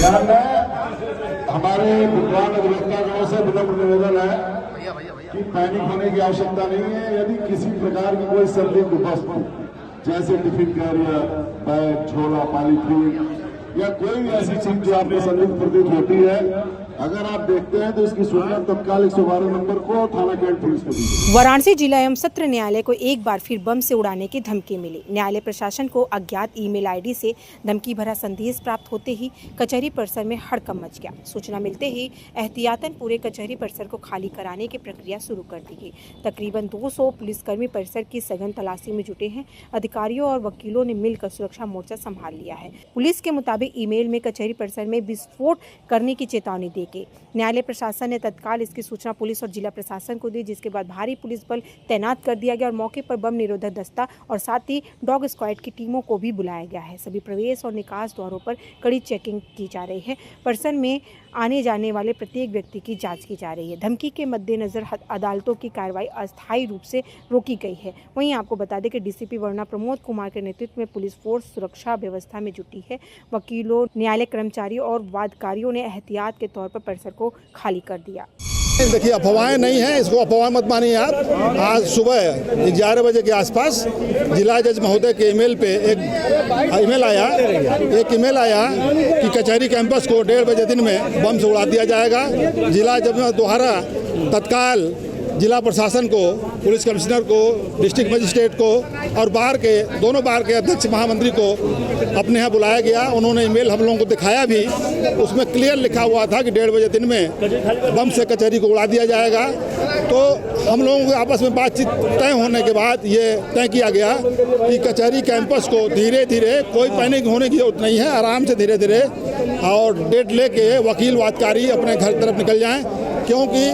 हमारे विद्वान अधिवक्तागणों से विनम्र निवेदन है कि पैनिक होने की आवश्यकता नहीं है। यदि किसी प्रकार की कोई संदिग्ध वस्तु जैसे टिफिन कैरियर, बैग, झोला, पॉलीथीन या कोई भी ऐसी चीज जो आपको संदिग्ध प्रतीत होती है, अगर आप देखते हैं तो इसकी सूचना तत्काल 112 नंबर को थाना कैंट पुलिस को दीजिए। वाराणसी जिला एवं सत्र न्यायालय को एक बार फिर बम से उड़ाने की धमकी मिली। न्यायालय प्रशासन को अज्ञात ईमेल आईडी से धमकी भरा संदेश प्राप्त होते ही कचहरी परिसर में हड़कंप मच गया। सूचना मिलते ही एहतियातन पूरे कचहरी परिसर को खाली कराने की प्रक्रिया शुरू कर दी गई। तकरीबन 200 पुलिसकर्मी परिसर की सघन तलाशी में जुटे हैं। अधिकारियों और वकीलों ने मिलकर सुरक्षा मोर्चा संभाल लिया है। पुलिस के मुताबिक ईमेल में कचहरी परिसर में विस्फोट करने की चेतावनी देके न्यायालय प्रशासन ने तत्काल इसकी सूचना पुलिस और जिला प्रशासन को दी, जिसके बाद भारी पुलिस बल तैनात कर दिया गया और मौके पर बम निरोधक दस्ता और साथ ही डॉग स्क्वाड की टीमों को भी बुलाया गया है। सभी प्रवेश और निकास द्वारों पर कड़ी चेकिंग की जा रही है। परिसर में आने जाने वाले प्रत्येक व्यक्ति की जांच की जा रही है। धमकी के मद्देनजर अदालतों की कार्रवाई अस्थायी रूप से रोकी गई है। वहीं आपको बता दें कि डीसीपी वरुणा प्रमोद कुमार के नेतृत्व में पुलिस फोर्स सुरक्षा व्यवस्था में जुटी है। वकीलों, न्यायालय कर्मचारियों और वादकारियों ने एहतियात के तौर पर परिसर को खाली कर दिया। देखिए, अफवाहें नहीं हैं, इसको अफवाह मत मानिए आप। आज सुबह 11 बजे के आसपास जिला जज महोदय के ईमेल पे एक ईमेल आया कि कचहरी कैंपस को 1:30 बजे दिन में बम से उड़ा दिया जाएगा। जिला जज द्वारा तत्काल जिला प्रशासन को, पुलिस कमिश्नर को, डिस्ट्रिक्ट मजिस्ट्रेट को और दोनों बार के अध्यक्ष महामंत्री को अपने यहाँ बुलाया गया। उन्होंने ईमेल हम लोगों को दिखाया भी। उसमें क्लियर लिखा हुआ था कि 1:30 बजे दिन में बम से कचहरी को उड़ा दिया जाएगा। तो हम लोगों के आपस में बातचीत तय होने के बाद ये तय किया गया कि कचहरी कैंपस को धीरे धीरे, कोई पैनिक होने की जरूरत नहीं है, आराम से धीरे धीरे और डेट लेके वकील वादकारी अपने घर तरफ निकल जाएं, क्योंकि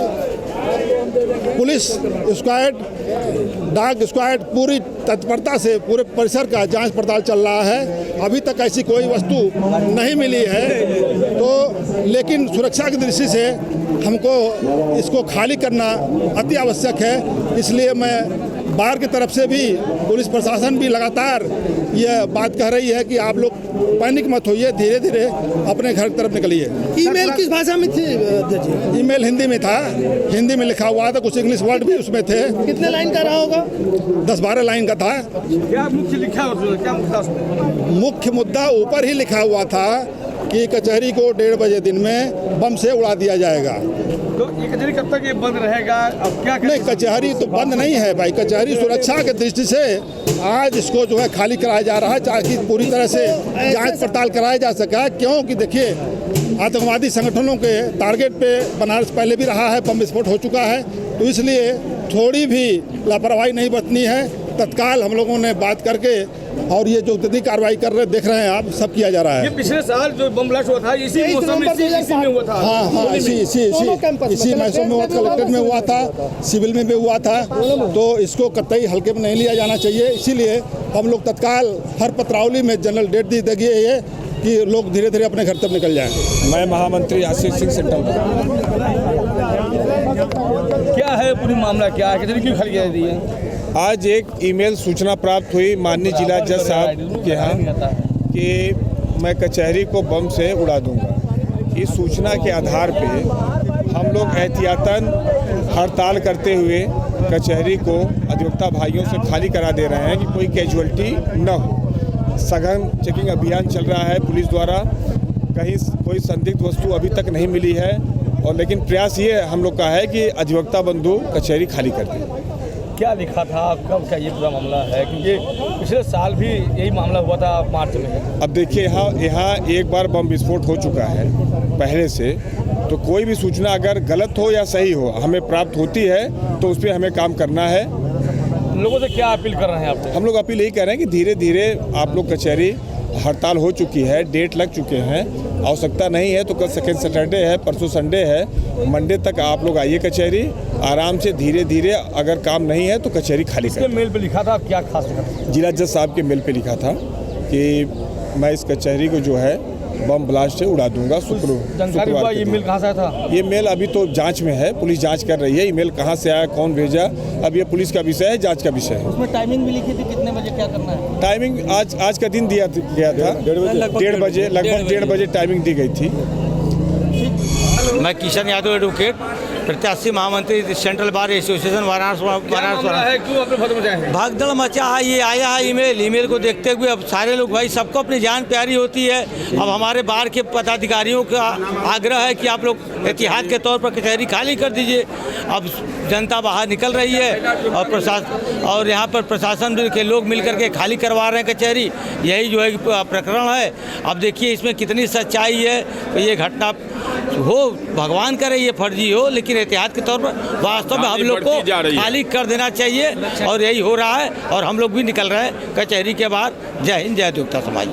पुलिस स्क्वाड, डॉग स्क्वाड पूरी तत्परता से पूरे परिसर का जांच पड़ताल चल रहा है। अभी तक ऐसी कोई वस्तु नहीं मिली है, तो लेकिन सुरक्षा की दृष्टि से हमको इसको खाली करना अति आवश्यक है। इसलिए मैं बार की तरफ से भी, पुलिस प्रशासन भी लगातार यह बात कह रही है कि आप लोग पैनिक मत होइए, धीरे धीरे अपने घर की तरफ निकलिए। ईमेल किस भाषा में थी? ईमेल हिंदी में था, हिंदी में लिखा हुआ था, कुछ इंग्लिश वर्ड भी उसमें थे। कितने लाइन का रहा होगा? 10-12 लाइन का था। क्या मुख्य लिखा हुआ? क्या मुख्य मुद्दा ऊपर ही लिखा हुआ था कि कचहरी को 1:30 बजे दिन में बम से उड़ा दिया जाएगा। तो ये कचहरी कब तक ये बंद रहेगा? अब क्या नहीं, कचहरी तो बंद नहीं है भाई। कचहरी सुरक्षा की दृष्टि से आज इसको जो है खाली कराया जा रहा है, ताकि पूरी तरह से जांच पड़ताल कराया जा सका। क्योंकि देखिए, आतंकवादी संगठनों के टारगेट पे बनारस पहले भी रहा है, बम विस्फोट हो चुका है, तो इसलिए थोड़ी भी लापरवाही नहीं बरतनी है। तत्काल हम लोगों ने बात करके और ये जो कार्रवाई देख रहे हैं आप, सब किया जा रहा है। ये पिछले साल जो बम ब्लास्ट हुआ था इसी मौसम में, इसी में हुआ था। हाँ, इसी मौसम में हुआ, कलेक्ट्रेट में हुआ था, सिविल में भी हुआ था। तो इसको कतई हल्के में नहीं लिया जाना चाहिए। इसीलिए हम लोग तत्काल हर पत्रावली में जनरल डेट दी गई है कि लोग धीरे धीरे अपने घर तक निकल जाएं। मैं महामंत्री आशीष सिंह सेंट्रल। क्या है पूरी मामला, क्या है, कचहरी क्यों खाली कर दी है? आज एक ईमेल सूचना प्राप्त हुई माननीय जिला जज साहब के यहाँ कि मैं कचहरी को बम से उड़ा दूंगा। इस सूचना के आधार पे हम लोग एहतियातन हड़ताल करते हुए कचहरी को अधिवक्ता भाइयों से खाली करा दे रहे हैं कि कोई कैजुअल्टी न हो। सघन चेकिंग अभियान चल रहा है पुलिस द्वारा। कहीं कोई संदिग्ध वस्तु अभी तक नहीं मिली है, और लेकिन प्रयास ये हम लोग का है कि अधिवक्ता बंधु कचहरी खाली कर दें। क्या लिखा था आपका, क्या ये पूरा मामला है? क्योंकि पिछले साल भी यही मामला हुआ था मार्च में। अब देखिए, यहाँ एक बार बम विस्फोट हो चुका है पहले से, तो कोई भी सूचना अगर गलत हो या सही हो हमें प्राप्त होती है, तो उस पर हमें काम करना है। लोगों से क्या अपील कर रहे हैं आप? हम लोग अपील यही कर रहे हैं कि धीरे धीरे आप लोग, कचहरी हड़ताल हो चुकी है, डेट लग चुके हैं, आवश्यकता नहीं है तो कल सेकेंड सैटरडे है, परसों संडे है, मंडे तक आप लोग आइए कचहरी आराम से, धीरे धीरे। अगर काम नहीं है तो कचहरी खाली करें। मेल पे लिखा था, क्या खास लिखा था? जिला जज साहब के मेल पे लिखा था कि मैं इस कचहरी को जो है बम ब्लास्ट से उड़ा दूंगा। जानकारी हुआ ये मेल कहाँ से आया था? ये मेल अभी तो जांच में है, पुलिस जांच कर रही है। ईमेल कहाँ से आया, कौन भेजा, अब ये पुलिस का विषय है, जांच का विषय है। उसमें टाइमिंग भी लिखी थी, कितने बजे क्या करना है? टाइमिंग आज का दिन दिया गया था, 1:30 बजे, लगभग 1:30 बजे टाइमिंग दी गई थी। मैं किशन यादव एडवोकेट, प्रत्याशी महामंत्री सेंट्रल बार एसोसिएशन वाराणसी। क्यों आपने भगदड़ मचाया है? भागदड़ मचा है, ये आया है ईमेल को देखते हुए अब सारे लोग, भाई सबको अपनी जान प्यारी होती है। अब हमारे बार के पदाधिकारियों का आग्रह है कि आप लोग एहतियात के तौर पर कचहरी खाली कर दीजिए। अब जनता बाहर निकल रही है और यहाँ पर प्रशासन के लोग मिलकर के खाली करवा रहे हैं कचहरी। यही जो है प्रकरण है। अब देखिए इसमें कितनी सच्चाई है। तो ये घटना हो, भगवान करे ये फर्जी हो, लेकिन एहतियात के तौर पर वास्तव में हम लोग को खाली कर देना चाहिए और यही हो रहा है। और हम लोग भी निकल रहे हैं कचहरी के बाहर। जय हिंद, जय देवता समाज।